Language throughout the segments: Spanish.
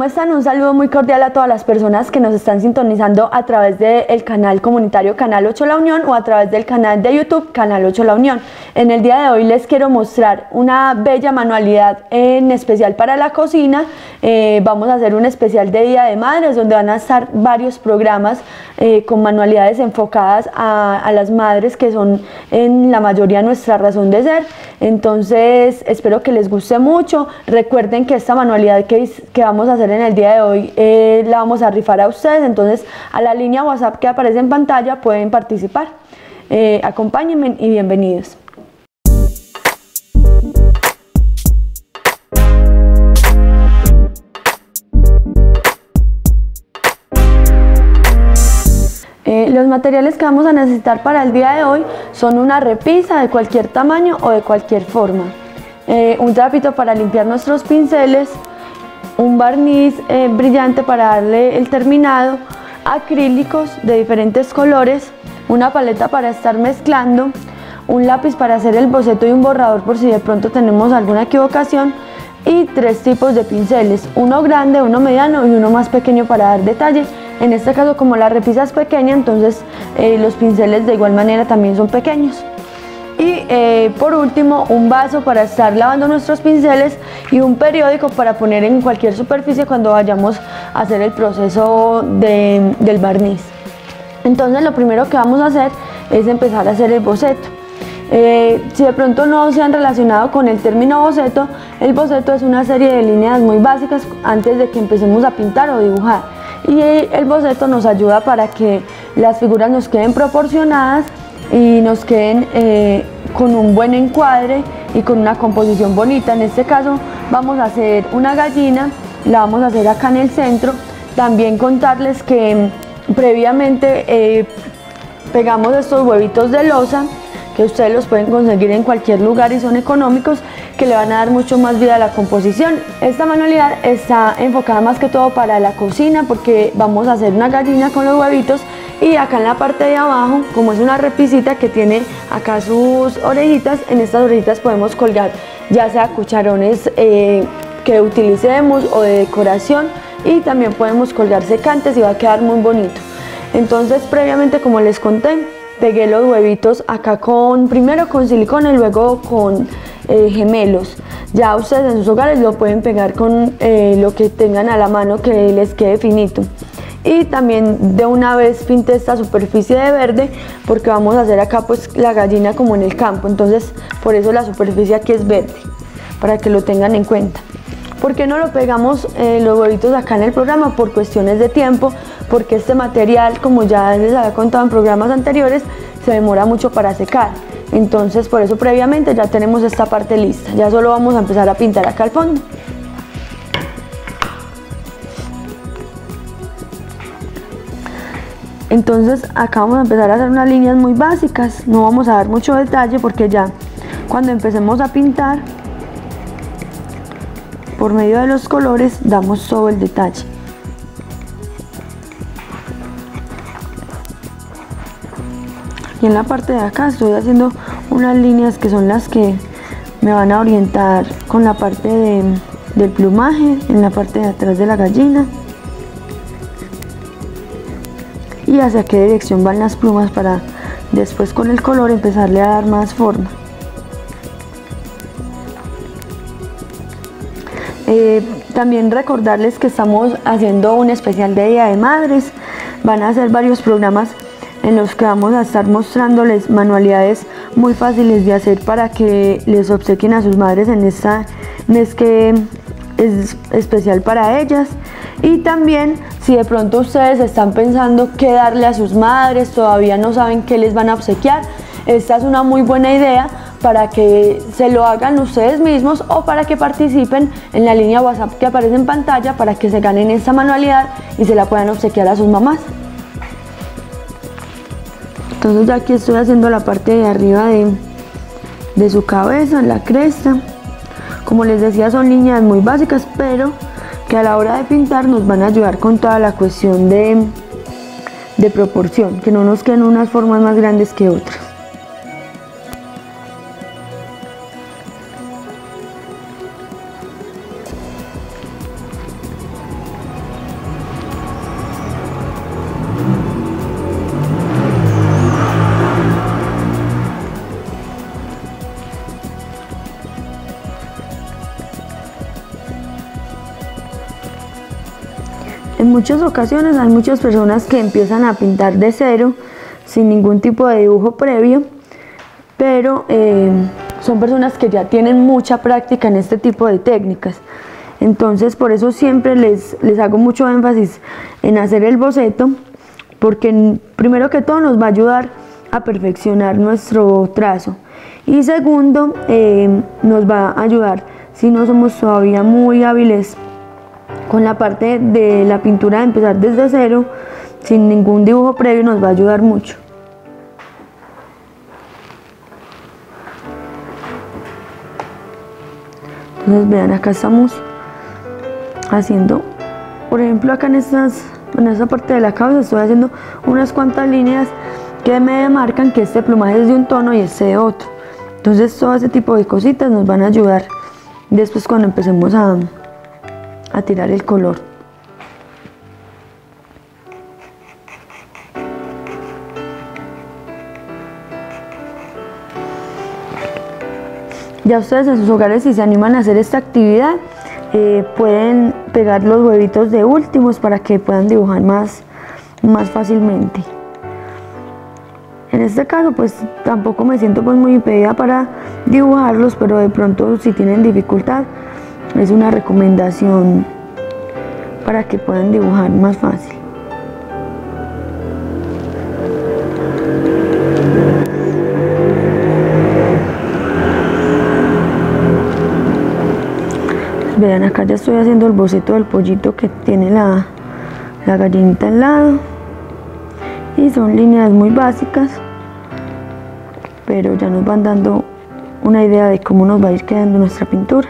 están? Un saludo muy cordial a todas las personas que nos están sintonizando a través del canal comunitario Canal 8 La Unión o a través del canal de YouTube Canal 8 La Unión. En el día de hoy les quiero mostrar una bella manualidad en especial para la cocina. Vamos a hacer un especial de Día de Madres donde van a estar varios programas con manualidades enfocadas a las madres, que son en la mayoría nuestra razón de ser. Entonces espero que les guste mucho. Recuerden que esta manualidad que vamos a hacer en el día de hoy la vamos a rifar a ustedes. Entonces a la línea WhatsApp que aparece en pantalla pueden participar. Acompáñenme y bienvenidos. Los materiales que vamos a necesitar para el día de hoy son una repisa de cualquier tamaño o de cualquier forma, un trapito para limpiar nuestros pinceles, un barniz brillante para darle el terminado, acrílicos de diferentes colores, una paleta para estar mezclando, un lápiz para hacer el boceto y un borrador por si de pronto tenemos alguna equivocación, y 3 tipos de pinceles, uno grande, uno mediano y uno más pequeño para dar detalle. En este caso, como la repisa es pequeña, entonces los pinceles de igual manera también son pequeños. Y por último, un vaso para estar lavando nuestros pinceles y un periódico para poner en cualquier superficie cuando vayamos a hacer el proceso del barniz. Entonces lo primero que vamos a hacer es empezar a hacer el boceto. Si de pronto no se han relacionado con el término boceto, el boceto es una serie de líneas muy básicas antes de que empecemos a pintar o dibujar. Y el boceto nos ayuda para que las figuras nos queden proporcionadas y nos queden con un buen encuadre y con una composición bonita. En este caso vamos a hacer una gallina, la vamos a hacer acá en el centro. También contarles que previamente pegamos estos huevitos de loza, que ustedes los pueden conseguir en cualquier lugar y son económicos, que le van a dar mucho más vida a la composición. Esta manualidad está enfocada más que todo para la cocina, porque vamos a hacer una gallina con los huevitos, y acá en la parte de abajo, como es una repisita que tiene acá sus orejitas, en estas orejitas podemos colgar ya sea cucharones que utilicemos o de decoración, y también podemos colgar secantes y va a quedar muy bonito. Entonces previamente, como les conté, pegué los huevitos acá primero con silicona y luego con gemelos. Ya ustedes en sus hogares lo pueden pegar con lo que tengan a la mano que les quede finito. Y también de una vez pinté esta superficie de verde porque vamos a hacer acá pues la gallina como en el campo. Entonces por eso la superficie aquí es verde, para que lo tengan en cuenta. ¿Por qué no lo pegamos los huevitos acá en el programa? Por cuestiones de tiempo, porque este material, como ya les había contado en programas anteriores, se demora mucho para secar. Entonces por eso previamente ya tenemos esta parte lista. Ya solo vamos a empezar a pintar acá al fondo. Entonces acá vamos a empezar a hacer unas líneas muy básicas, no vamos a dar mucho detalle porque ya cuando empecemos a pintar por medio de los colores damos todo el detalle. Y en la parte de acá estoy haciendo unas líneas que son las que me van a orientar con la parte del plumaje, en la parte de atrás de la gallina, y hacia qué dirección van las plumas para después con el color empezarle a dar más forma. También recordarles que estamos haciendo un especial de Día de Madres. Van a ser varios programas en los que vamos a estar mostrándoles manualidades muy fáciles de hacer para que les obsequien a sus madres en este mes que es especial para ellas. Y también, si de pronto ustedes están pensando qué darle a sus madres, todavía no saben qué les van a obsequiar, esta es una muy buena idea para que se lo hagan ustedes mismos o para que participen en la línea WhatsApp que aparece en pantalla para que se ganen esta manualidad y se la puedan obsequiar a sus mamás. Entonces ya aquí estoy haciendo la parte de arriba de su cabeza, la cresta. Como les decía, son líneas muy básicas, pero que a la hora de pintar nos van a ayudar con toda la cuestión de proporción, que no nos queden unas formas más grandes que otras. muchas ocasiones hay muchas personas que empiezan a pintar de cero, sin ningún tipo de dibujo previo, pero son personas que ya tienen mucha práctica en este tipo de técnicas. Entonces por eso siempre les hago mucho énfasis en hacer el boceto, porque primero que todo nos va a ayudar a perfeccionar nuestro trazo, y segundo nos va a ayudar, si no somos todavía muy hábiles con la parte de la pintura, de empezar desde cero sin ningún dibujo previo, nos va a ayudar mucho. Entonces vean, acá estamos haciendo, por ejemplo, acá en esta parte de la cabeza estoy haciendo unas cuantas líneas que me demarcan que este plumaje es de un tono y este de otro. Entonces todo ese tipo de cositas nos van a ayudar después cuando empecemos a tirar el color. Ya ustedes en sus hogares, si se animan a hacer esta actividad, pueden pegar los huevitos de últimos para que puedan dibujar más fácilmente. En este caso pues tampoco me siento pues muy impedida para dibujarlos, pero de pronto si tienen dificultad es una recomendación para que puedan dibujar más fácil. Vean, acá ya estoy haciendo el boceto del pollito que tiene la gallinita al lado, y son líneas muy básicas, pero ya nos van dando una idea de cómo nos va a ir quedando nuestra pintura.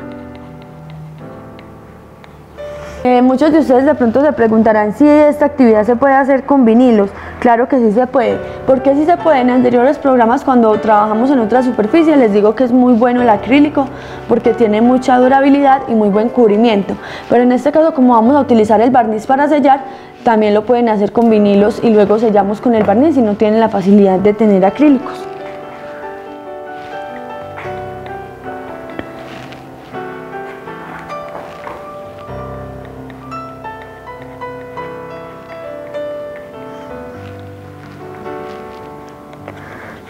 Muchos de ustedes de pronto se preguntarán si esta actividad se puede hacer con vinilos. Claro que sí se puede. ¿Por qué sí se puede? En anteriores programas, cuando trabajamos en otra superficie, les digo que es muy bueno el acrílico porque tiene mucha durabilidad y muy buen cubrimiento. Pero en este caso, como vamos a utilizar el barniz para sellar, también lo pueden hacer con vinilos y luego sellamos con el barniz si no tienen la facilidad de tener acrílicos.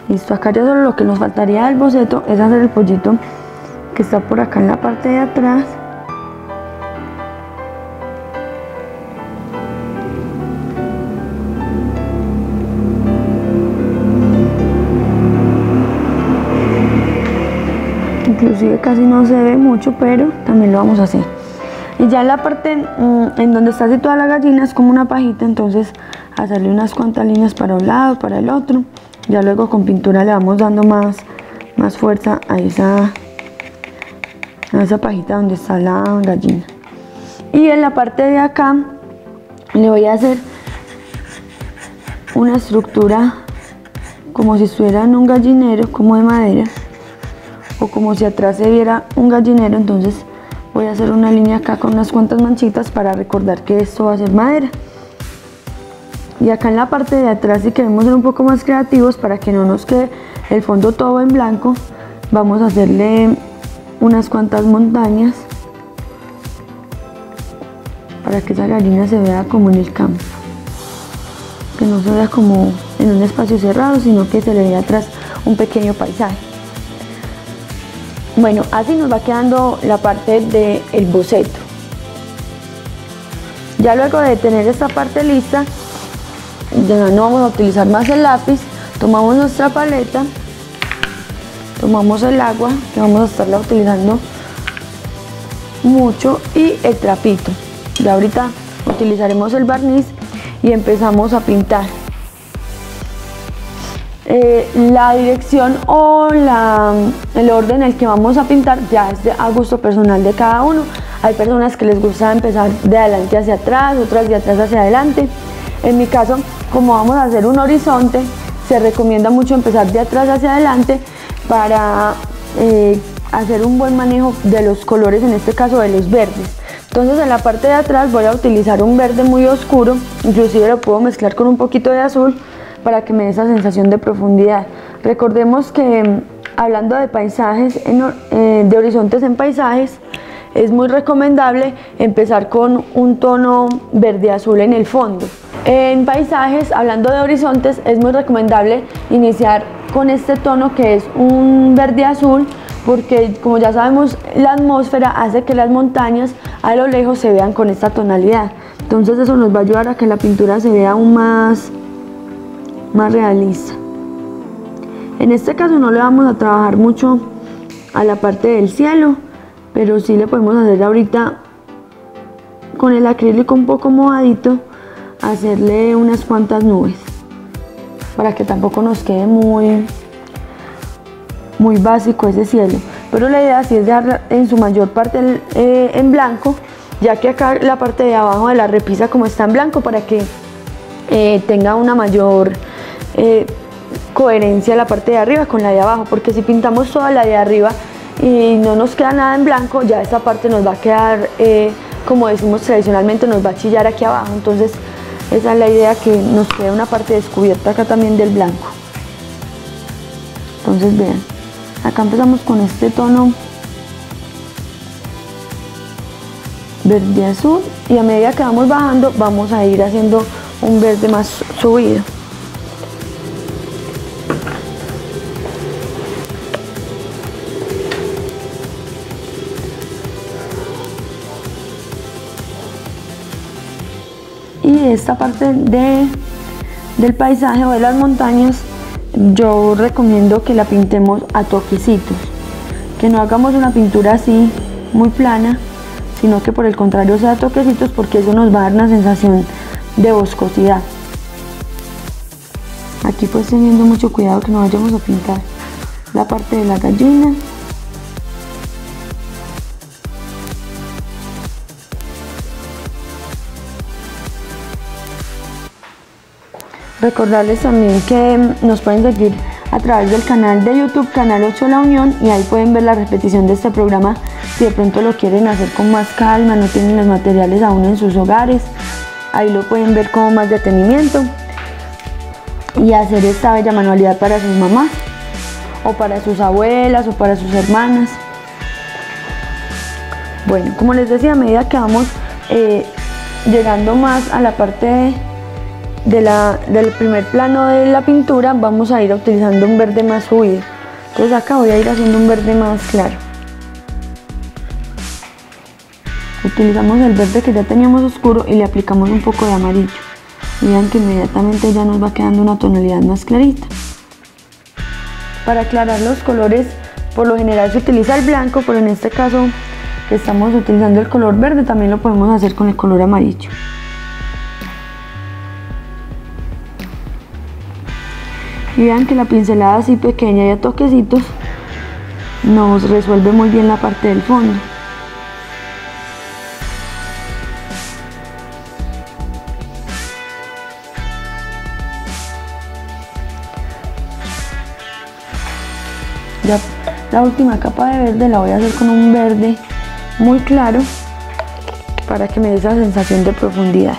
Listo, acá ya solo lo que nos faltaría del boceto es hacer el pollito que está por acá en la parte de atrás. Inclusive casi no se ve mucho, pero también lo vamos a hacer. Y ya en la parte en donde está situada la gallina es como una pajita, entonces hacerle unas cuantas líneas para un lado, para el otro. Ya luego con pintura le vamos dando más fuerza a esa pajita donde está la gallina. Y en la parte de acá le voy a hacer una estructura como si estuviera en un gallinero, como de madera, o como si atrás se viera un gallinero. Entonces voy a hacer una línea acá con unas cuantas manchitas para recordar que esto va a ser madera. Y acá en la parte de atrás, si queremos ser un poco más creativos para que no nos quede el fondo todo en blanco, vamos a hacerle unas cuantas montañas para que esa gallina se vea como en el campo, que no se vea como en un espacio cerrado, sino que se le vea atrás un pequeño paisaje. Bueno, así nos va quedando la parte del boceto. Ya luego de tener esta parte lista, ya no vamos a utilizar más el lápiz, tomamos nuestra paleta, tomamos el agua, que vamos a estarla utilizando mucho, y el trapito. Ya ahorita utilizaremos el barniz y empezamos a pintar. La dirección o el orden en el que vamos a pintar ya es a gusto personal de cada uno. Hay personas que les gusta empezar de adelante hacia atrás, otras de atrás hacia adelante. En mi caso, como vamos a hacer un horizonte, se recomienda mucho empezar de atrás hacia adelante para hacer un buen manejo de los colores, en este caso de los verdes. Entonces en la parte de atrás voy a utilizar un verde muy oscuro, inclusive lo puedo mezclar con un poquito de azul para que me dé esa sensación de profundidad. Recordemos que hablando de paisajes, de horizontes en paisajes, es muy recomendable empezar con un tono verde azul en el fondo. En paisajes, hablando de horizontes, es muy recomendable iniciar con este tono que es un verde azul, porque como ya sabemos, la atmósfera hace que las montañas a lo lejos se vean con esta tonalidad. Entonces eso nos va a ayudar a que la pintura se vea aún más realista. En este caso no le vamos a trabajar mucho a la parte del cielo, pero sí le podemos hacer ahorita con el acrílico un poco mojadito, hacerle unas cuantas nubes para que tampoco nos quede muy básico ese cielo. Pero la idea sí es dejar en su mayor parte en blanco, ya que acá la parte de abajo de la repisa como está en blanco, para que tenga una mayor coherencia la parte de arriba con la de abajo, porque si pintamos toda la de arriba y no nos queda nada en blanco, ya esta parte nos va a quedar, como decimos tradicionalmente, nos va a chillar aquí abajo. Entonces esa es la idea, que nos quede una parte descubierta acá también del blanco. Entonces vean, acá empezamos con este tono verde azul y a medida que vamos bajando vamos a ir haciendo un verde más subido. Y esta parte del paisaje o de las montañas, yo recomiendo que la pintemos a toquecitos, que no hagamos una pintura así muy plana, sino que por el contrario sea a toquecitos, porque eso nos va a dar una sensación de boscosidad. Aquí pues teniendo mucho cuidado que no vayamos a pintar la parte de la gallina. Recordarles también que nos pueden seguir a través del canal de YouTube, Canal 8 La Unión, y ahí pueden ver la repetición de este programa si de pronto lo quieren hacer con más calma, no tienen los materiales aún en sus hogares. Ahí lo pueden ver con más detenimiento y hacer esta bella manualidad para sus mamás o para sus abuelas o para sus hermanas. Bueno, como les decía, a medida que vamos llegando más a la parte del primer plano de la pintura, vamos a ir utilizando un verde más subido. Entonces acá voy a ir haciendo un verde más claro. Utilizamos el verde que ya teníamos oscuro y le aplicamos un poco de amarillo. Y vean que inmediatamente ya nos va quedando una tonalidad más clarita. Para aclarar los colores, por lo general se utiliza el blanco, pero en este caso que estamos utilizando el color verde, también lo podemos hacer con el color amarillo. Y vean que la pincelada así pequeña y a toquecitos nos resuelve muy bien la parte del fondo. Ya la última capa de verde la voy a hacer con un verde muy claro para que me dé esa sensación de profundidad.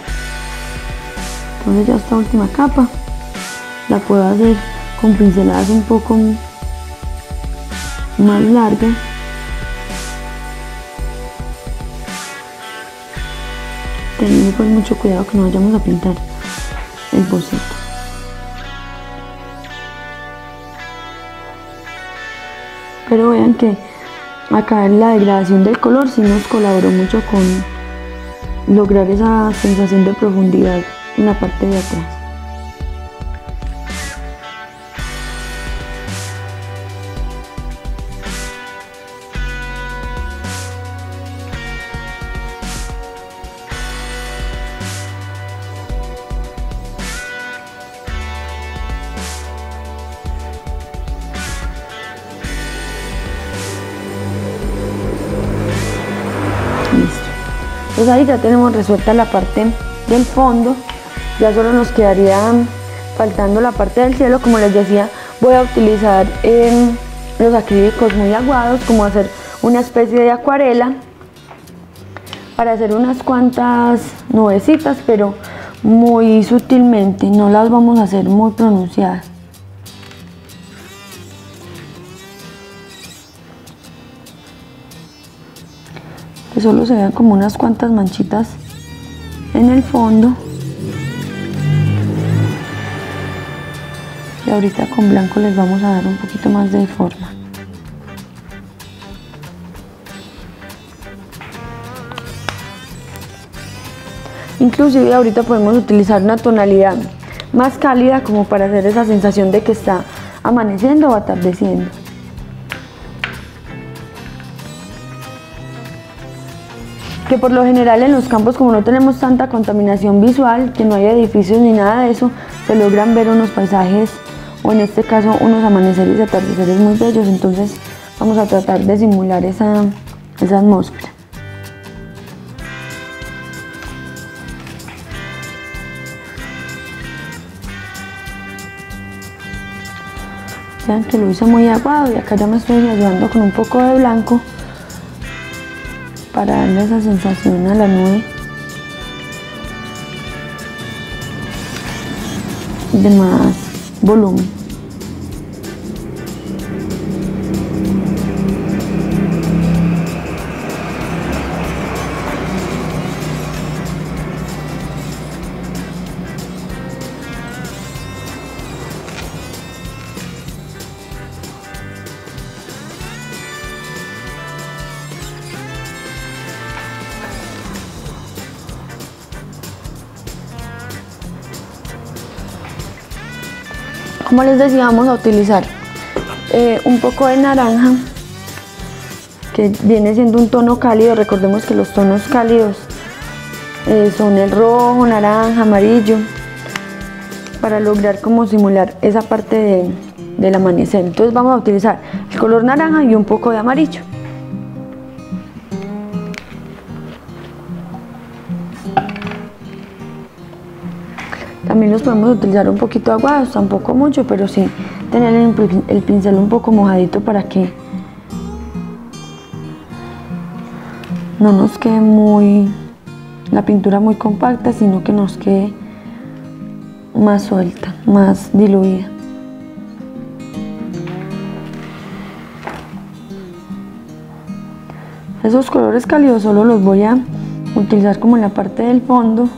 Entonces ya esta última capa la puedo hacer con pinceladas un poco más largas. Teniendo pues mucho cuidado que no vayamos a pintar el boceto. Pero vean que acá en la degradación del color sí nos colaboró mucho con lograr esa sensación de profundidad en la parte de atrás. Pues ahí ya tenemos resuelta la parte del fondo, ya solo nos quedaría faltando la parte del cielo. Como les decía, voy a utilizar los acrílicos muy aguados, como hacer una especie de acuarela para hacer unas cuantas nubecitas, pero muy sutilmente, no las vamos a hacer muy pronunciadas. que solo se vean como unas cuantas manchitas en el fondo. Y ahorita con blanco les vamos a dar un poquito más de forma. Inclusive ahorita podemos utilizar una tonalidad más cálida como para hacer esa sensación de que está amaneciendo o atardeciendo. Que por lo general en los campos, como no tenemos tanta contaminación visual, que no hay edificios ni nada de eso, se logran ver unos paisajes, o en este caso unos amaneceres y atardeceres muy bellos. Entonces vamos a tratar de simular esa atmósfera. Vean que lo hice muy aguado y acá ya me estoy ayudando con un poco de blanco para darle esa sensación a la nube de más volumen. Como les decía, vamos a utilizar un poco de naranja, que viene siendo un tono cálido. Recordemos que los tonos cálidos son el rojo, naranja, amarillo, para lograr como simular esa parte del amanecer. Entonces vamos a utilizar el color naranja y un poco de amarillo. También los podemos utilizar un poquito aguados, tampoco mucho, pero sí tener el pincel un poco mojadito para que no nos quede la pintura muy compacta, sino que nos quede más suelta, más diluida. Esos colores cálidos solo los voy a utilizar como en la parte del fondo,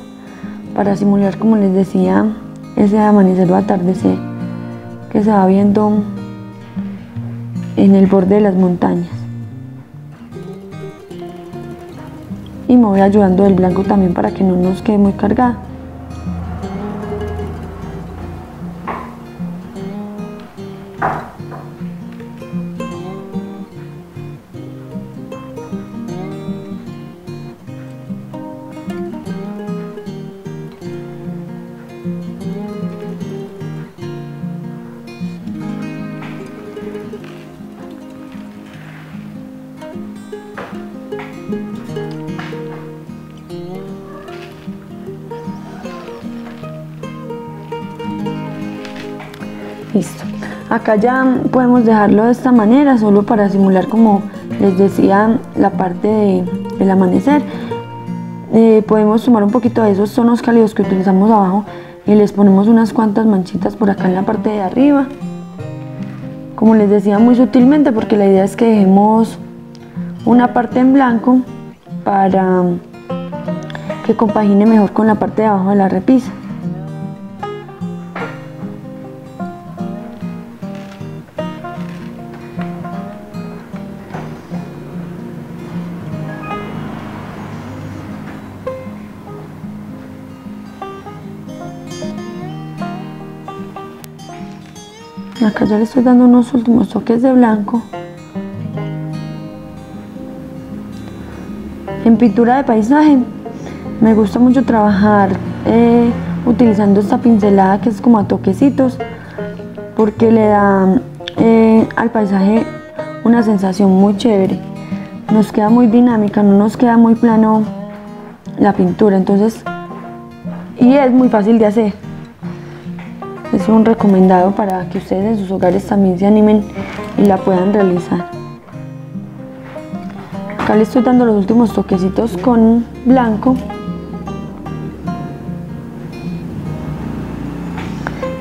para simular, como les decía, ese amanecer o atardecer que se va viendo en el borde de las montañas. Y me voy ayudando del blanco también para que no nos quede muy cargada. Listo, acá ya podemos dejarlo de esta manera, solo para simular, como les decía, la parte del amanecer. Podemos tomar un poquito de esos tonos cálidos que utilizamos abajo y les ponemos unas cuantas manchitas por acá en la parte de arriba, como les decía, muy sutilmente, porque la idea es que dejemos una parte en blanco para que compagine mejor con la parte de abajo de la repisa. Acá ya le estoy dando unos últimos toques de blanco. En pintura de paisaje me gusta mucho trabajar utilizando esta pincelada que es como a toquecitos, porque le da al paisaje una sensación muy chévere. Nos queda muy dinámica, no nos queda muy plano la pintura, entonces, y es muy fácil de hacer. Es un recomendado para que ustedes en sus hogares también se animen y la puedan realizar. Acá le estoy dando los últimos toquecitos con blanco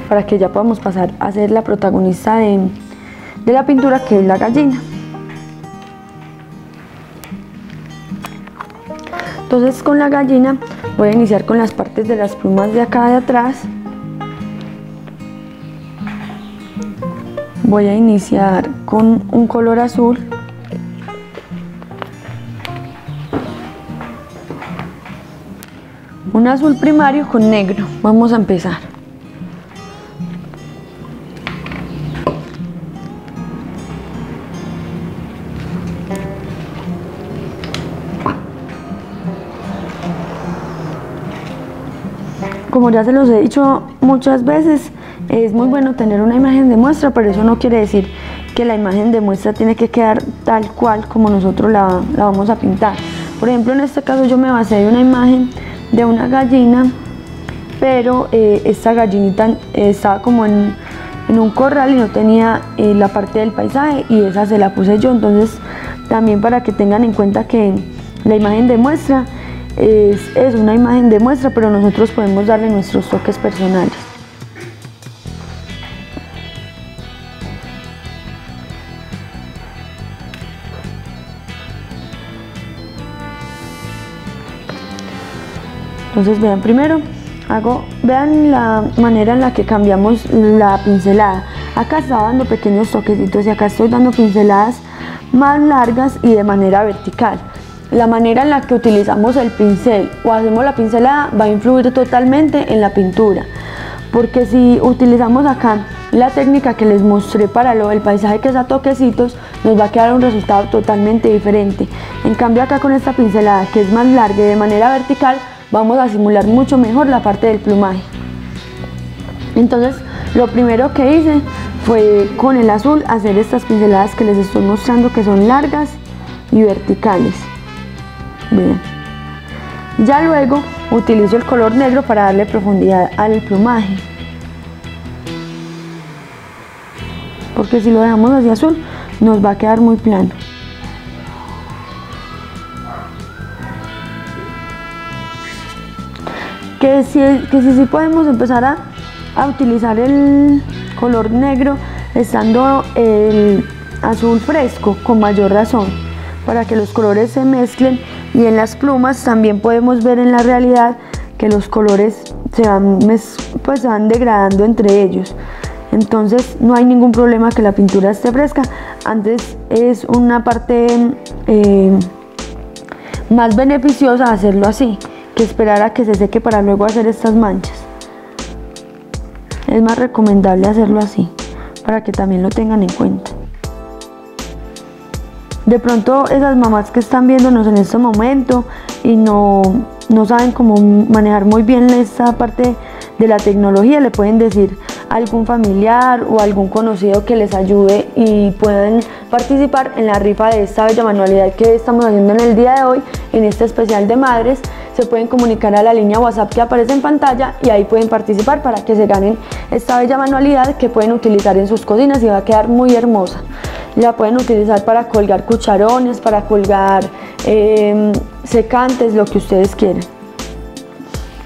para que ya podamos pasar a ser la protagonista de la pintura, que es la gallina. Entonces con la gallina voy a iniciar con las partes de las plumas de acá de atrás. Voy a iniciar con un color azul. Un azul primario con negro. Vamos a empezar. Como ya se los he dicho muchas veces, es muy bueno tener una imagen de muestra, pero eso no quiere decir que la imagen de muestra tiene que quedar tal cual como nosotros la vamos a pintar. Por ejemplo, en este caso yo me basé de una imagen de una gallina, pero esta gallinita estaba como en un corral y no tenía la parte del paisaje, y esa se la puse yo. Entonces también para que tengan en cuenta que la imagen de muestra es una imagen de muestra, pero nosotros podemos darle nuestros toques personales. Entonces vean, primero vean la manera en la que cambiamos la pincelada. Acá estaba dando pequeños toquecitos y acá estoy dando pinceladas más largas y de manera vertical. La manera en la que utilizamos el pincel o hacemos la pincelada va a influir totalmente en la pintura, porque si utilizamos acá la técnica que les mostré para lo del paisaje, que es a toquecitos, nos va a quedar un resultado totalmente diferente. En cambio acá con esta pincelada que es más larga y de manera vertical, vamos a simular mucho mejor la parte del plumaje. Entonces lo primero que hice fue con el azul hacer estas pinceladas que les estoy mostrando, que son largas y verticales. Bien. Ya luego utilizo el color negro para darle profundidad al plumaje, porque si lo dejamos así azul nos va a quedar muy plano. Que sí podemos empezar a utilizar el color negro estando el azul fresco, con mayor razón, para que los colores se mezclen. Y en las plumas también podemos ver en la realidad que los colores se van degradando entre ellos. Entonces no hay ningún problema que la pintura esté fresca. Antes es una parte más beneficiosa hacerlo así, que esperar a que se seque para luego hacer estas manchas. Es más recomendable hacerlo así, para que también lo tengan en cuenta. De pronto esas mamás que están viéndonos en este momento y no saben cómo manejar muy bien esta parte de la tecnología, le pueden decir a algún familiar o algún conocido que les ayude y pueden participar en la rifa de esta bella manualidad que estamos haciendo en el día de hoy, en este especial de madres. Se pueden comunicar a la línea WhatsApp que aparece en pantalla y ahí pueden participar para que se ganen esta bella manualidad que pueden utilizar en sus cocinas y va a quedar muy hermosa. La pueden utilizar para colgar cucharones, para colgar secantes, lo que ustedes quieran.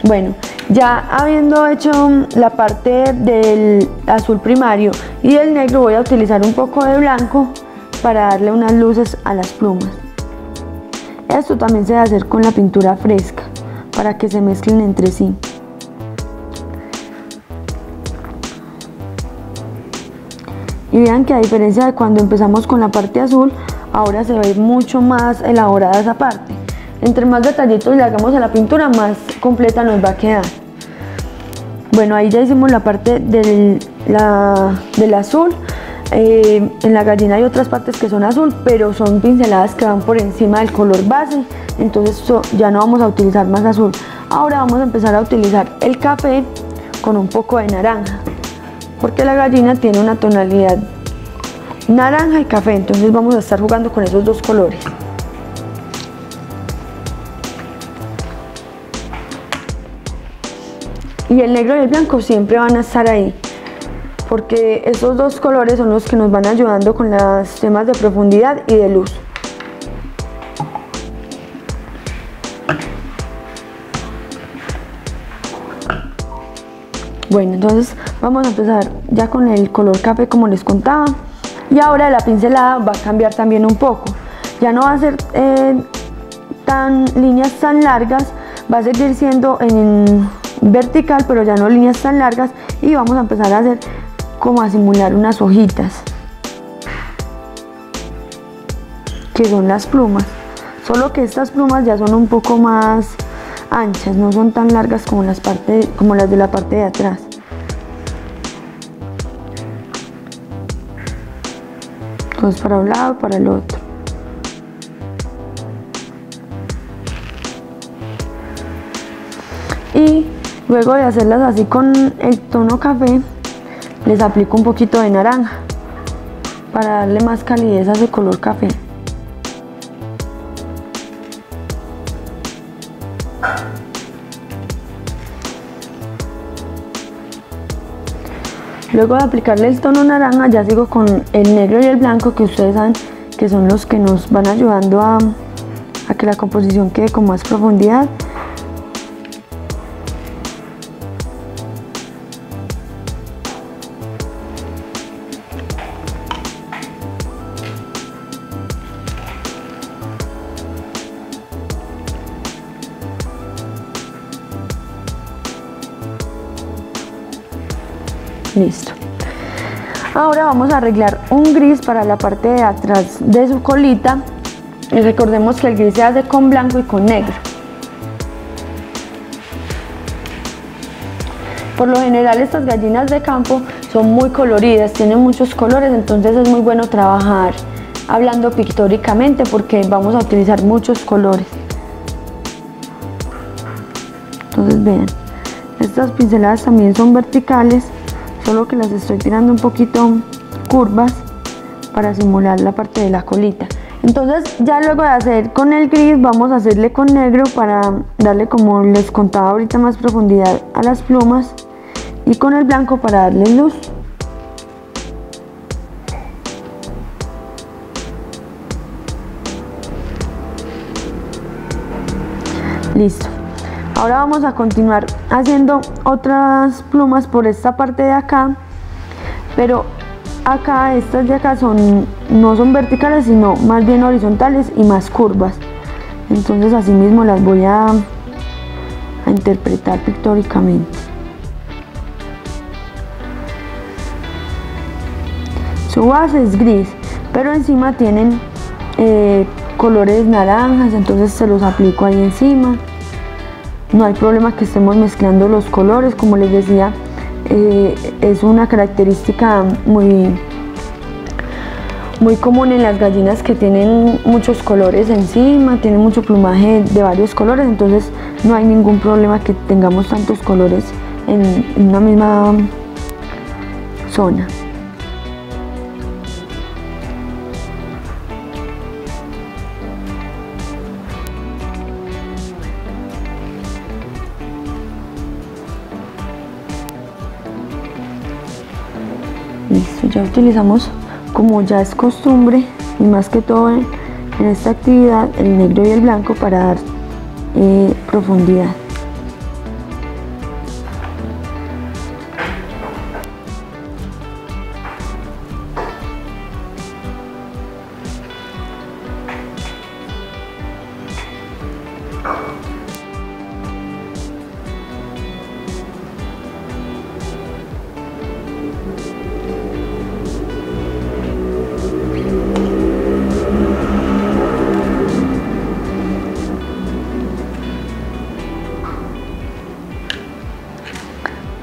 Bueno, ya habiendo hecho la parte del azul primario y del negro, voy a utilizar un poco de blanco para darle unas luces a las plumas. Esto también se debe hacer con la pintura fresca para que se mezclen entre sí. Y vean que a diferencia de cuando empezamos con la parte azul, ahora se ve mucho más elaborada esa parte. Entre más detallitos le hagamos a la pintura, más completa nos va a quedar. Bueno, ahí ya hicimos la parte del azul. En la gallina hay otras partes que son azul, pero son pinceladas que van por encima del color base, entonces ya no vamos a utilizar más azul. Ahora vamos a empezar a utilizar el café con un poco de naranja, porque la gallina tiene una tonalidad naranja y café, entonces vamos a estar jugando con esos dos colores. Y el negro y el blanco siempre van a estar ahí, porque esos dos colores son los que nos van ayudando con los temas de profundidad y de luz. Bueno, entonces vamos a empezar ya con el color café, como les contaba, y ahora la pincelada va a cambiar también un poco. Ya no va a ser líneas tan largas, va a seguir siendo en vertical, pero ya no líneas tan largas, y vamos a empezar a hacer como a simular unas hojitas, que son las plumas, solo que estas plumas ya son un poco más anchas, no son tan largas como las de la parte de atrás. Entonces para un lado, para el otro. Y luego de hacerlas así con el tono café, les aplico un poquito de naranja para darle más calidez a ese color café. Luego de aplicarle el tono naranja, ya sigo con el negro y el blanco, que ustedes saben que son los que nos van ayudando a que la composición quede con más profundidad. Listo. Ahora vamos a arreglar un gris para la parte de atrás de su colita, y recordemos que el gris se hace con blanco y con negro. Por lo general estas gallinas de campo son muy coloridas, tienen muchos colores, entonces es muy bueno trabajar hablando pictóricamente porque vamos a utilizar muchos colores. Entonces vean, estas pinceladas también son verticales, solo que las estoy tirando un poquito curvas para simular la parte de la colita. Entonces ya luego de hacer con el gris, vamos a hacerle con negro para darle, como les contaba ahorita, más profundidad a las plumas, y con el blanco para darle luz. Listo. Ahora vamos a continuar haciendo otras plumas por esta parte de acá, pero acá, estas de acá no son verticales, sino más bien horizontales y más curvas. Entonces así mismo las voy a interpretar pictóricamente. Su base es gris, pero encima tienen colores naranjas, entonces se los aplico ahí encima. No hay problema que estemos mezclando los colores, como les decía, es una característica muy común en las gallinas, que tienen muchos colores encima, tienen mucho plumaje de varios colores, entonces no hay ningún problema que tengamos tantos colores en una misma zona. Listo, ya utilizamos, como ya es costumbre, y más que todo en esta actividad, el negro y el blanco para dar profundidad.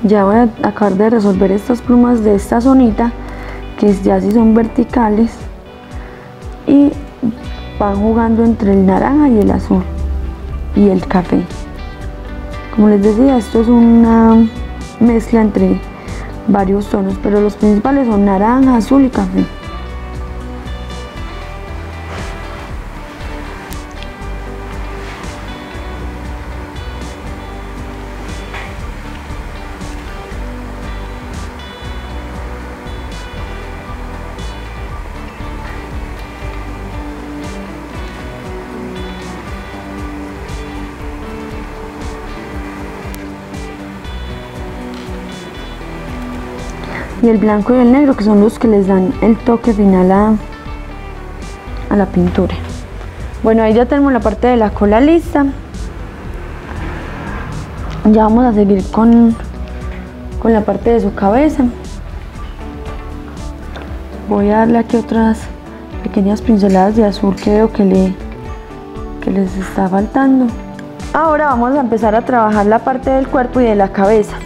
Ya voy a acabar de resolver estas plumas de esta zonita, que ya sí son verticales, y van jugando entre el naranja y el azul y el café. Como les decía, esto es una mezcla entre varios tonos, pero los principales son naranja, azul y café. Y el blanco y el negro, que son los que les dan el toque final a la pintura. Bueno, ahí ya tenemos la parte de la cola lista. Ya vamos a seguir con la parte de su cabeza. Voy a darle aquí otras pequeñas pinceladas de azul que veo que les está faltando. Ahora vamos a empezar a trabajar la parte del cuerpo y de la cabeza.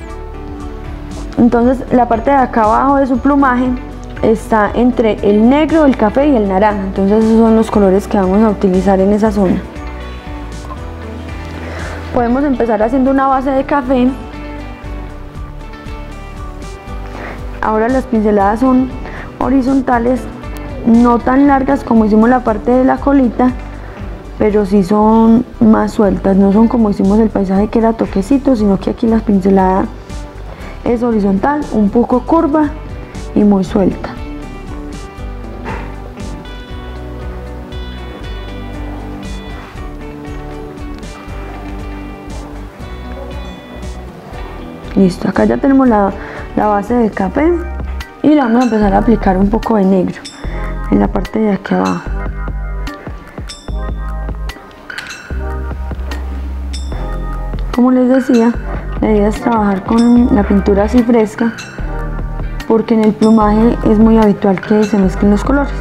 Entonces la parte de acá abajo de su plumaje está entre el negro, el café y el naranja. Entonces esos son los colores que vamos a utilizar en esa zona. Podemos empezar haciendo una base de café. Ahora las pinceladas son horizontales, no tan largas como hicimos la parte de la colita, pero sí son más sueltas, no son como hicimos el paisaje que era toquecito, sino que aquí la pincelada es horizontal, un poco curva y muy suelta. Listo, acá ya tenemos la base de café y le vamos a empezar a aplicar un poco de negro en la parte de aquí abajo. Como les decía, la idea es trabajar con la pintura así fresca, porque en el plumaje es muy habitual que se mezclen los colores.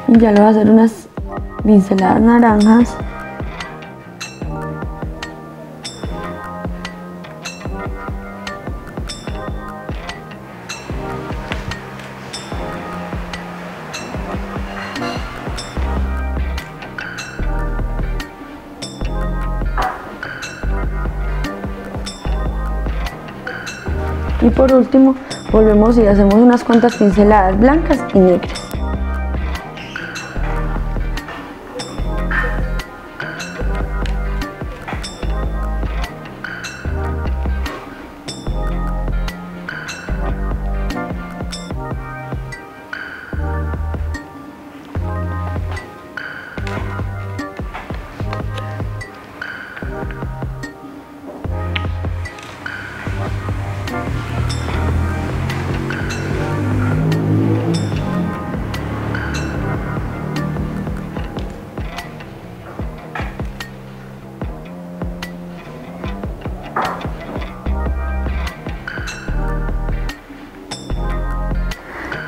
Y ya le voy a hacer unas pinceladas naranjas. Y por último volvemos y hacemos unas cuantas pinceladas blancas y negras.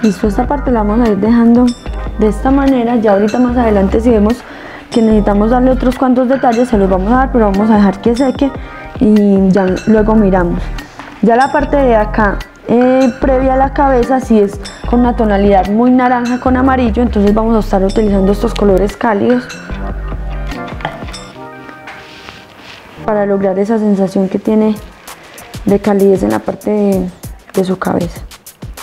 Listo, esta parte la vamos a ir dejando de esta manera. Ya ahorita más adelante, si vemos que necesitamos darle otros cuantos detalles, se los vamos a dar, pero vamos a dejar que seque y ya luego miramos. Ya la parte de acá previa a la cabeza, si es con una tonalidad muy naranja con amarillo, entonces vamos a estar utilizando estos colores cálidos para lograr esa sensación que tiene de calidez en la parte de su cabeza.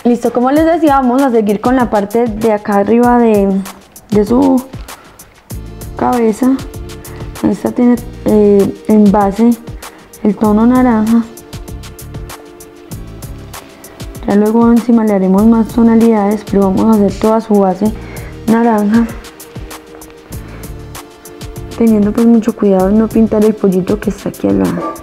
Listo, como les decía, vamos a seguir con la parte de acá arriba de su cabeza. Esta tiene en base el tono naranja. Ya luego encima le haremos más tonalidades, pero vamos a hacer toda su base naranja, teniendo pues mucho cuidado en no pintar el pollito que está aquí al lado.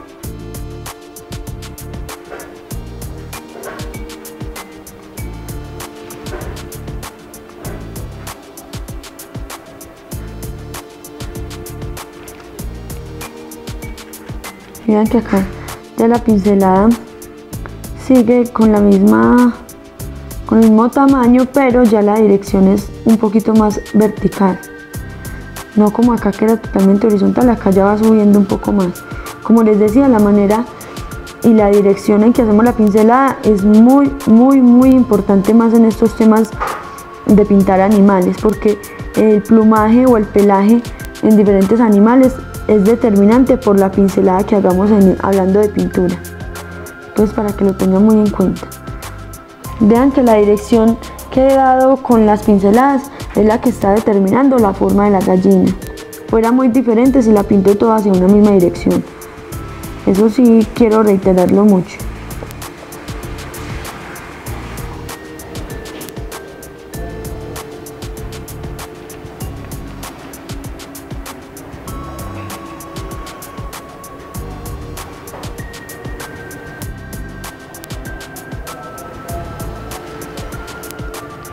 Vean que acá ya la pincelada sigue con el mismo tamaño, pero ya la dirección es un poquito más vertical, no como acá que era totalmente horizontal. Acá ya va subiendo un poco más. Como les decía, la manera y la dirección en que hacemos la pincelada es muy importante, más en estos temas de pintar animales, porque el plumaje o el pelaje en diferentes animales es determinante por la pincelada que hagamos hablando de pintura. Entonces, para que lo tengan muy en cuenta. Vean que la dirección que he dado con las pinceladas es la que está determinando la forma de la gallina. Fuera muy diferente si la pinto toda hacia una misma dirección. Eso sí quiero reiterarlo mucho.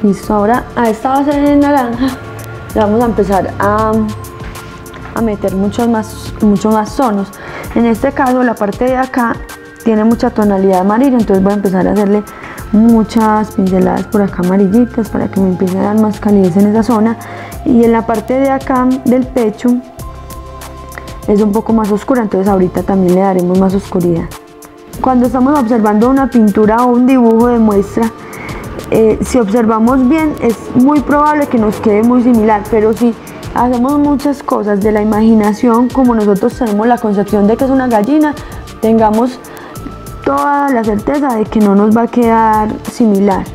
Listo, ahora a esta base de naranja le vamos a empezar a meter muchos más tonos. En este caso la parte de acá tiene mucha tonalidad amarilla, entonces voy a empezar a hacerle muchas pinceladas por acá amarillitas para que me empiece a dar más calidez en esa zona. Y en la parte de acá del pecho es un poco más oscura, entonces ahorita también le daremos más oscuridad. Cuando estamos observando una pintura o un dibujo de muestra, si observamos bien es muy probable que nos quede muy similar, pero si hacemos muchas cosas de la imaginación, como nosotros tenemos la concepción de que es una gallina, tengamos toda la certeza de que no nos va a quedar similar,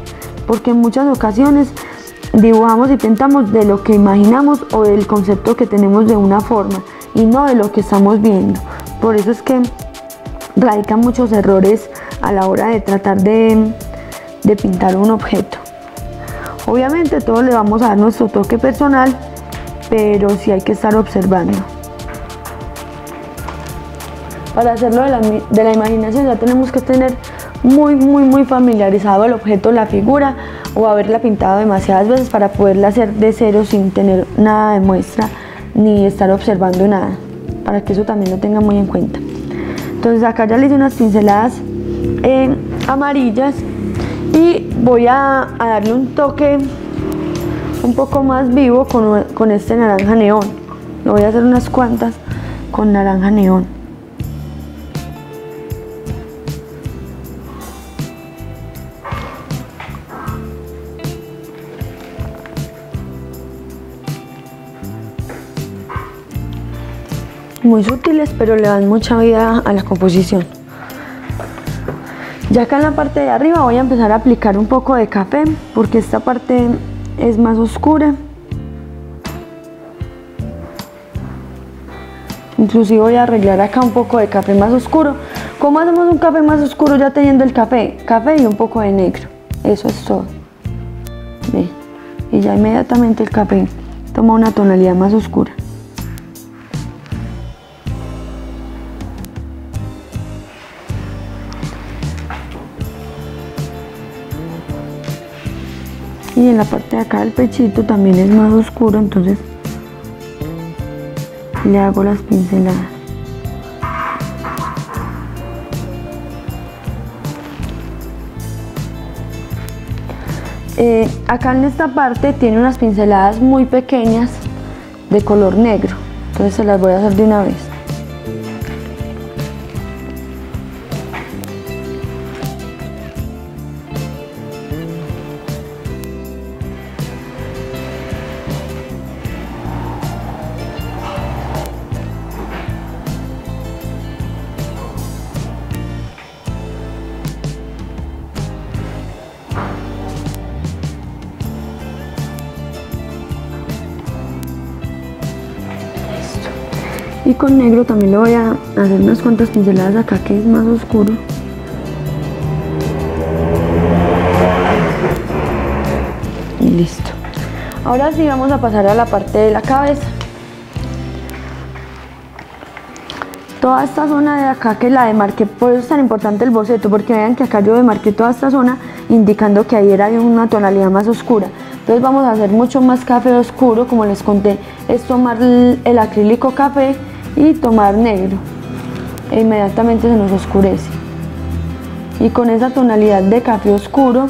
porque en muchas ocasiones dibujamos y pintamos de lo que imaginamos o del concepto que tenemos de una forma y no de lo que estamos viendo. Por eso es que radican muchos errores a la hora de tratar de pintar un objeto. Obviamente todos le vamos a dar nuestro toque personal, pero sí hay que estar observando. Para hacerlo de la imaginación ya tenemos que tener muy familiarizado el objeto, la figura, o haberla pintado demasiadas veces para poderla hacer de cero sin tener nada de muestra ni estar observando nada, para que eso también lo tenga muy en cuenta. Entonces acá ya le hice unas pinceladas amarillas y voy a darle un toque un poco más vivo con este naranja neón. Le voy a hacer unas cuantas con naranja neón. Muy sutiles, pero le dan mucha vida a la composición. Ya acá en la parte de arriba voy a empezar a aplicar un poco de café, porque esta parte es más oscura. Inclusive voy a arreglar acá un poco de café más oscuro. ¿Cómo hacemos un café más oscuro ya teniendo el café? Café y un poco de negro. Eso es todo. ¿Ve? Y ya inmediatamente el café toma una tonalidad más oscura. Y en la parte de acá del pechito también es más oscuro, entonces le hago las pinceladas. Acá en esta parte tiene unas pinceladas muy pequeñas de color negro, entonces se las voy a hacer de una vez. Y con negro también le voy a hacer unas cuantas pinceladas acá que es más oscuro. Y listo. Ahora sí vamos a pasar a la parte de la cabeza. Toda esta zona de acá que la demarqué, por eso es tan importante el boceto, porque vean que acá yo demarqué toda esta zona indicando que ahí era de una tonalidad más oscura. Entonces vamos a hacer mucho más café oscuro, como les conté, es tomar el acrílico café y tomar negro e inmediatamente se nos oscurece, y con esa tonalidad de café oscuro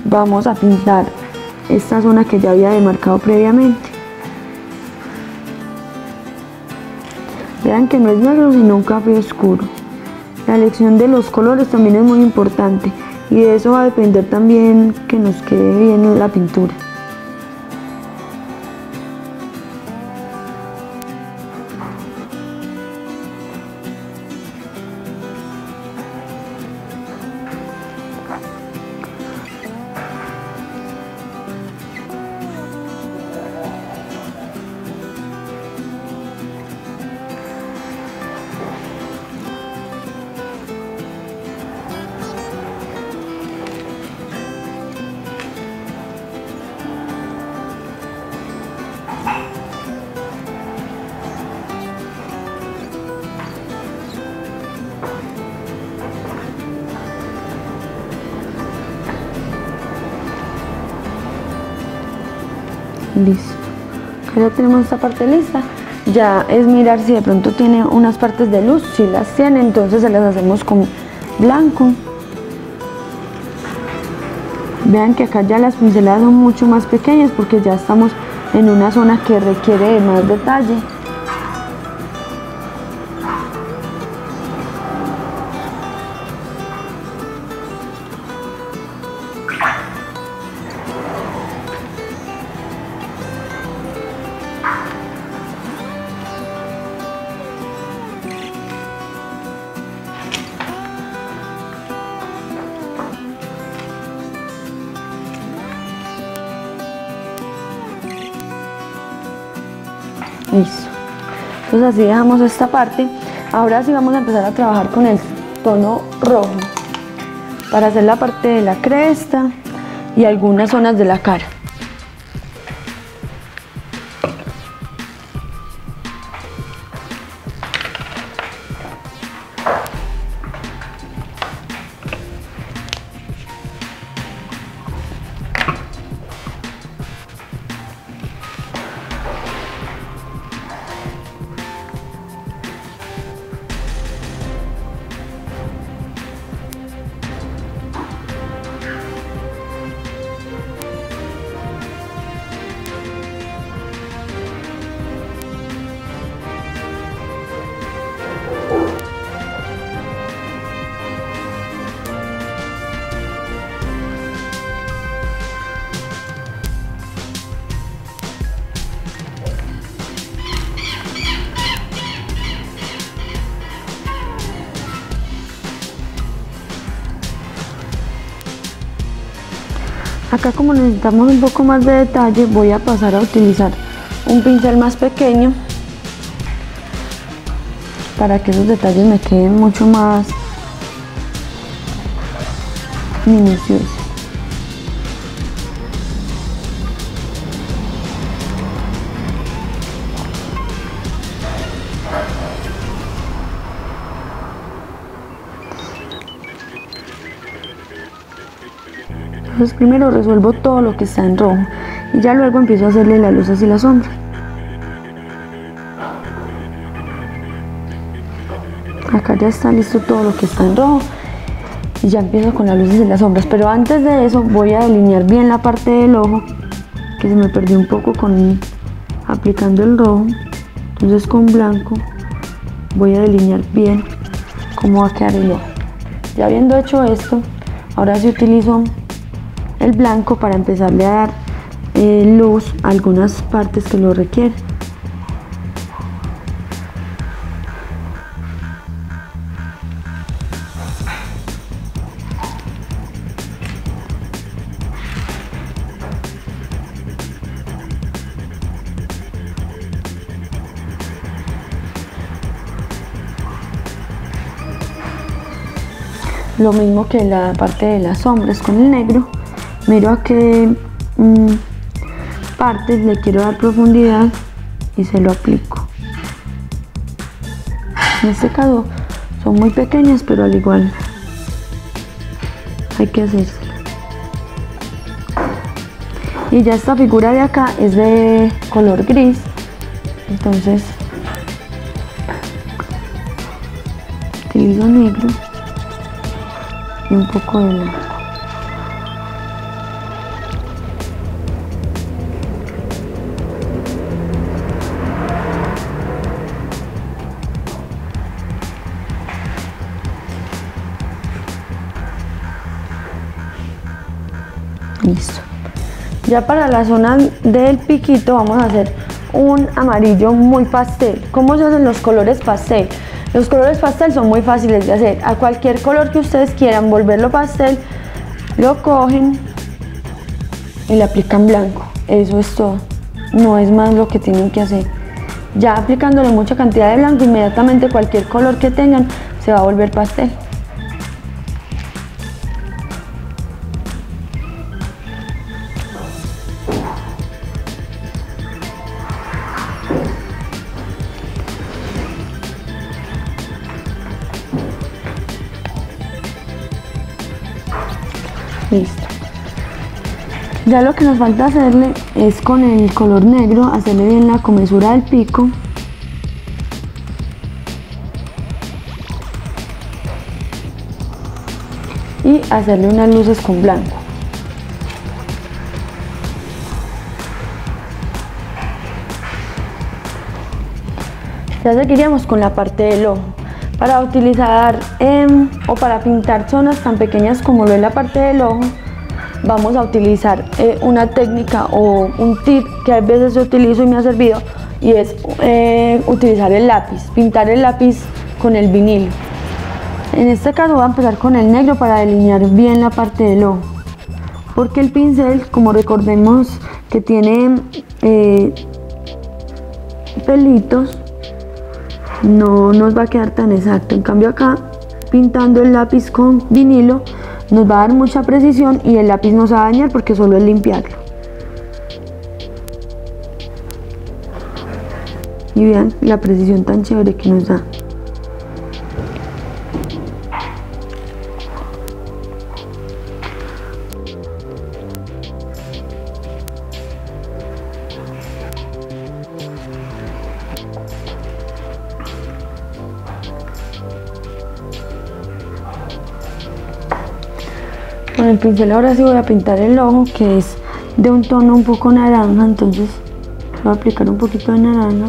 vamos a pintar esta zona que ya había demarcado previamente. Vean que no es negro sino un café oscuro. La elección de los colores también es muy importante y de eso va a depender también que nos quede bien la pintura. Listo. Acá ya tenemos esta parte lista. Ya es mirar si de pronto tiene unas partes de luz. Si las tiene, entonces se las hacemos con blanco. Vean que acá ya las pinceladas son mucho más pequeñas porque ya estamos en una zona que requiere de más detalle. Listo. Entonces así dejamos esta parte. Ahora sí vamos a empezar a trabajar con el tono rojo para hacer la parte de la cresta y algunas zonas de la cara. Acá, como necesitamos un poco más de detalle, voy a pasar a utilizar un pincel más pequeño para que esos detalles me queden mucho más minuciosos. Entonces primero resuelvo todo lo que está en rojo y ya luego empiezo a hacerle las luces y la sombra. Acá ya está listo todo lo que está en rojo y ya empiezo con las luces y las sombras, pero antes de eso voy a delinear bien la parte del ojo, que se me perdió un poco aplicando el rojo. Entonces con blanco voy a delinear bien cómo va a quedar el ojo. Ya habiendo hecho esto, ahora sí utilizo el blanco para empezarle a dar luz a algunas partes que lo requieren. Lo mismo que la parte de las sombras con el negro, miro a qué partes le quiero dar profundidad y se lo aplico. En este caso son muy pequeñas, pero al igual hay que hacérselo. Y ya esta figura de acá es de color gris, entonces utilizo negro y un poco de blanco. Listo. Ya para la zona del piquito vamos a hacer un amarillo muy pastel. ¿Cómo se hacen los colores pastel? Los colores pastel son muy fáciles de hacer. A cualquier color que ustedes quieran volverlo pastel, lo cogen y le aplican blanco. Eso es todo. No es más lo que tienen que hacer. Ya aplicándole mucha cantidad de blanco, inmediatamente cualquier color que tengan se va a volver pastel. Listo. Ya lo que nos falta hacerle es con el color negro hacerle bien la comesura del pico. Y hacerle unas luces con blanco. Ya seguiríamos con la parte del ojo. Para utilizar o para pintar zonas tan pequeñas como lo es la parte del ojo, vamos a utilizar una técnica o un tip que a veces yo utilizo y me ha servido, y es utilizar el lápiz, pintar el lápiz con el vinilo. En este caso voy a empezar con el negro para delinear bien la parte del ojo, porque el pincel, como recordemos que tiene pelitos, no nos va a quedar tan exacto. En cambio acá, pintando el lápiz con vinilo, nos va a dar mucha precisión y el lápiz no se va a dañar porque solo es limpiarlo. Y vean la precisión tan chévere que nos da. Con el pincel ahora sí voy a pintar el ojo, que es de un tono un poco naranja, entonces voy a aplicar un poquito de naranja.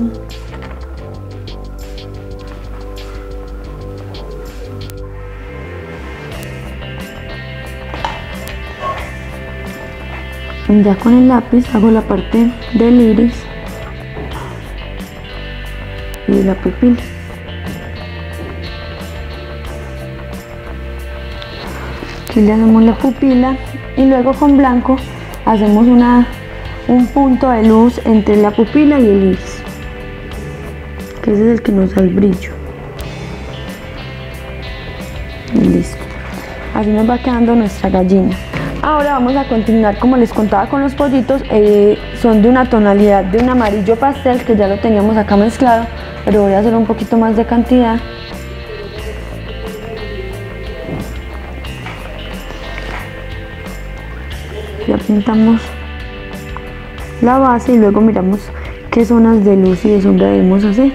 Ya con el lápiz hago la parte del iris y de la pupila. Aquí le hacemos la pupila y luego con blanco hacemos un punto de luz entre la pupila y el iris, que ese es el que nos da el brillo. Y listo. Así nos va quedando nuestra gallina. Ahora vamos a continuar, como les contaba, con los pollitos. Son de una tonalidad de un amarillo pastel, que ya lo teníamos acá mezclado, pero voy a hacer un poquito más de cantidad. Ya pintamos la base y luego miramos qué zonas de luz y de sombra debemos hacer.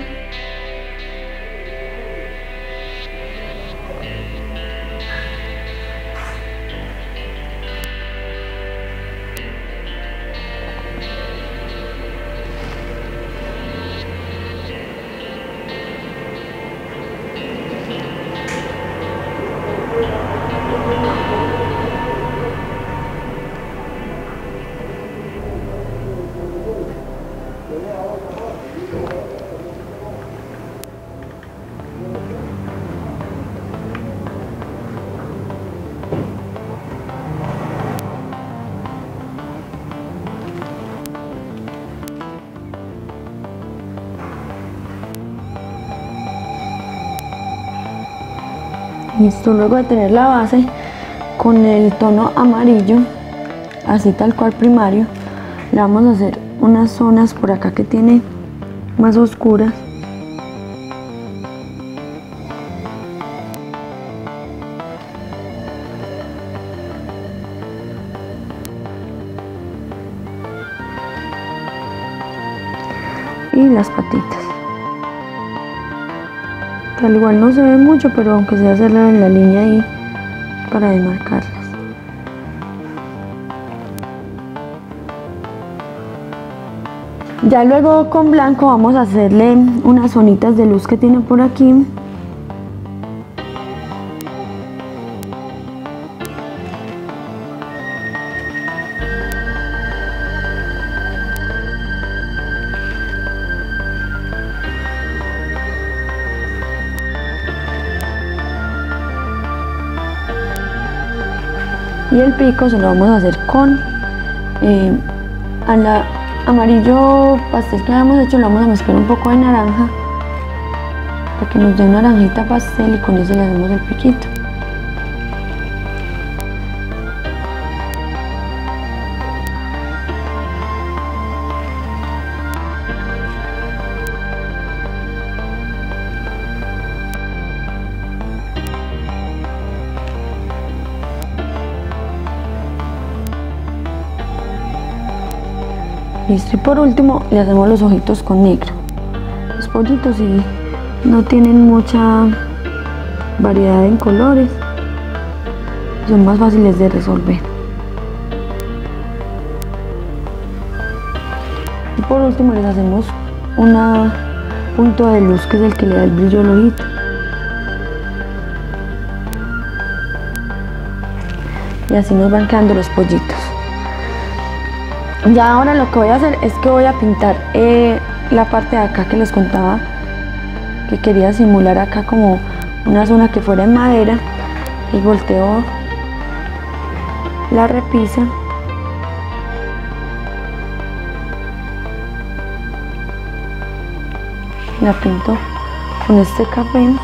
Listo, luego de tener la base con el tono amarillo, así tal cual primario, le vamos a hacer unas zonas por acá que tiene más oscuras. Y las patitas. Al igual no se ve mucho, pero aunque sea hacerla en la línea ahí para demarcarlas. Ya luego con blanco vamos a hacerle unas zonitas de luz que tiene por aquí. Y el pico se lo vamos a hacer con amarillo pastel que habíamos hecho, lo vamos a mezclar un poco de naranja para que nos dé una naranjita pastel, y con eso le hacemos el piquito. Listo, y por último le hacemos los ojitos con negro. Los pollitos sí no tienen mucha variedad en colores, son más fáciles de resolver. Y por último les hacemos un punto de luz que es el que le da el brillo al ojito. Y así nos van quedando los pollitos. Ya ahora lo que voy a hacer es que voy a pintar la parte de acá que les contaba que quería simular acá como una zona que fuera en madera, y volteo la repisa la pinto con este café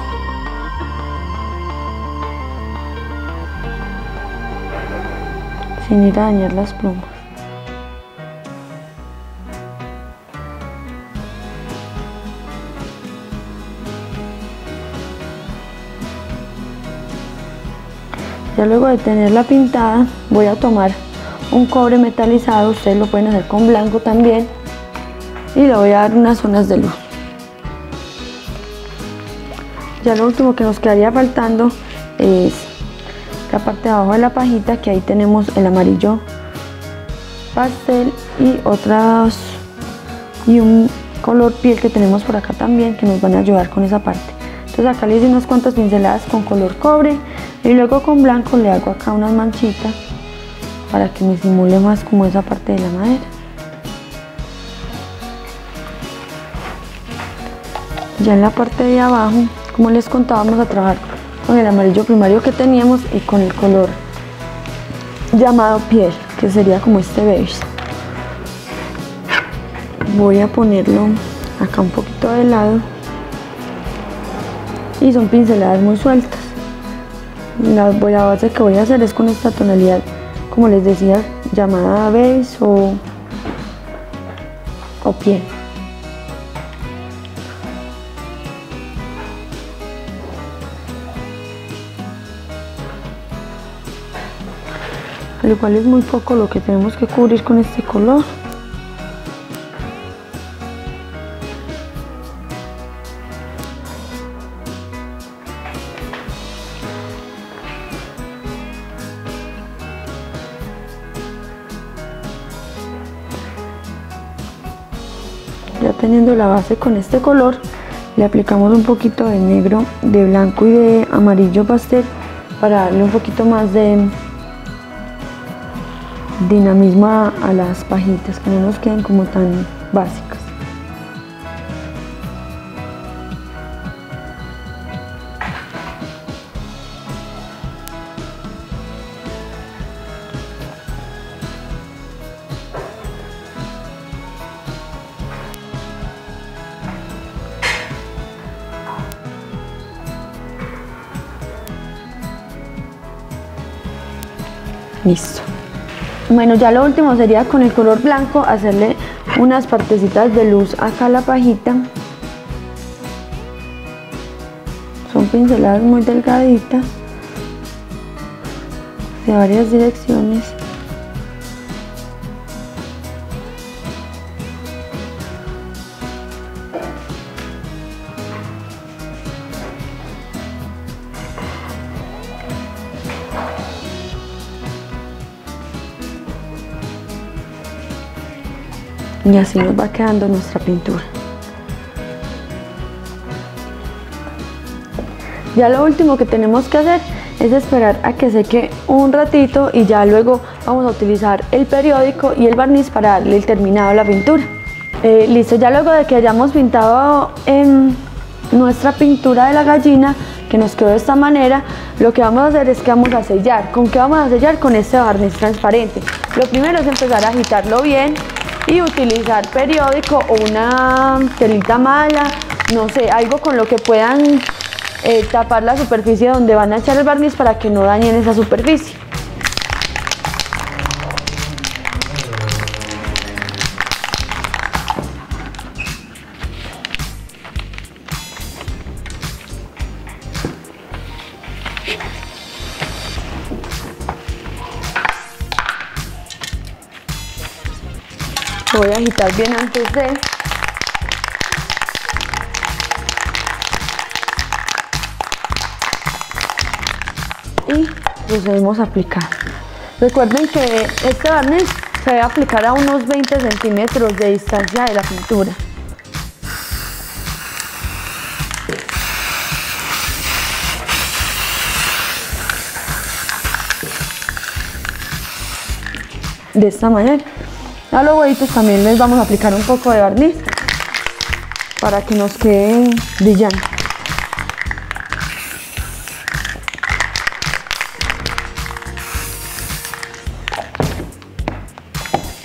sin ir a dañar las plumas. Ya luego de tenerla pintada voy a tomar un cobre metalizado, ustedes lo pueden hacer con blanco también, y le voy a dar unas zonas de luz. Ya lo último que nos quedaría faltando es la parte de abajo de la pajita, que ahí tenemos el amarillo pastel y un color piel que tenemos por acá también, que nos van a ayudar con esa parte. Entonces acá le hice unas cuantas pinceladas con color cobre y luego con blanco le hago acá unas manchitas para que me simule más como esa parte de la madera. Ya en la parte de abajo, como les contaba, vamos a trabajar con el amarillo primario que teníamos y con el color llamado piel, que sería como este beige. Voy a ponerlo acá un poquito de lado y son pinceladas muy sueltas. La base que voy a hacer es con esta tonalidad, como les decía, llamada beige o piel. Al igual es muy poco lo que tenemos que cubrir con este color. Ya teniendo la base con este color, le aplicamos un poquito de negro, de blanco y de amarillo pastel para darle un poquito más de dinamismo a las pajitas, que no nos queden como tan básicas. Listo. Bueno, ya lo último sería con el color blanco hacerle unas partecitas de luz acá a la pajita. Son pinceladas muy delgaditas de varias direcciones. Y así nos va quedando nuestra pintura. Ya lo último que tenemos que hacer es esperar a que seque un ratito y ya luego vamos a utilizar el periódico y el barniz para darle el terminado a la pintura. Listo, ya luego de que hayamos pintado en nuestra pintura de la gallina, que nos quedó de esta manera, lo que vamos a hacer es que vamos a sellar. ¿Con qué vamos a sellar? Con este barniz transparente. Lo primero es empezar a agitarlo bien y utilizar periódico o una telita mala, no sé, algo con lo que puedan tapar la superficie donde van a echar el barniz para que no dañen esa superficie. Voy a agitar bien antes de... Y procedemos a aplicar. Recuerden que este barniz se debe aplicar a unos 20 centímetros de distancia de la pintura. De esta manera. A los huevitos también les vamos a aplicar un poco de barniz para que nos queden brillantes.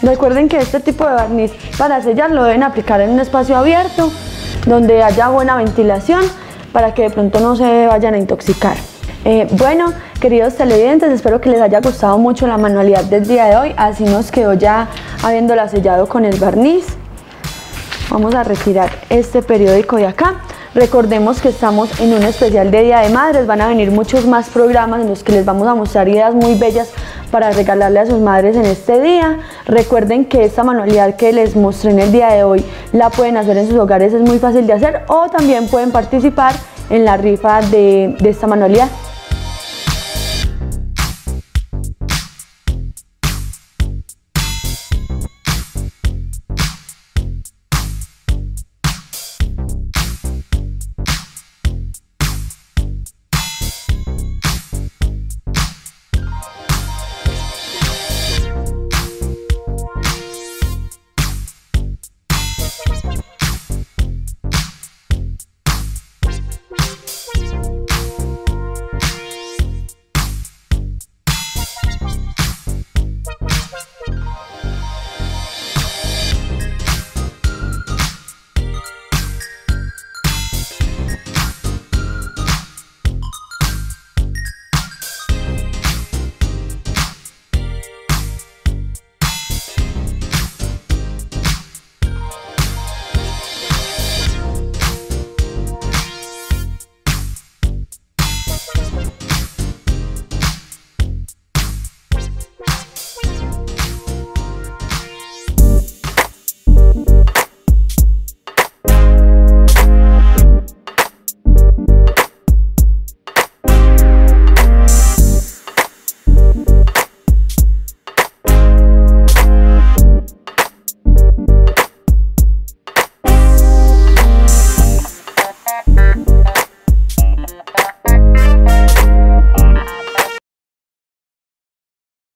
Recuerden que este tipo de barniz para sellar lo deben aplicar en un espacio abierto donde haya buena ventilación para que de pronto no se vayan a intoxicar. Bueno, queridos televidentes, espero que les haya gustado mucho la manualidad del día de hoy. Así nos quedó ya habiéndola sellado con el barniz. Vamos a retirar este periódico de acá. Recordemos que estamos en un especial de Día de Madres. Van a venir muchos más programas en los que les vamos a mostrar ideas muy bellas para regalarle a sus madres en este día. Recuerden que esta manualidad que les mostré en el día de hoy la pueden hacer en sus hogares, es muy fácil de hacer, o también pueden participar en la rifa de esta manualidad.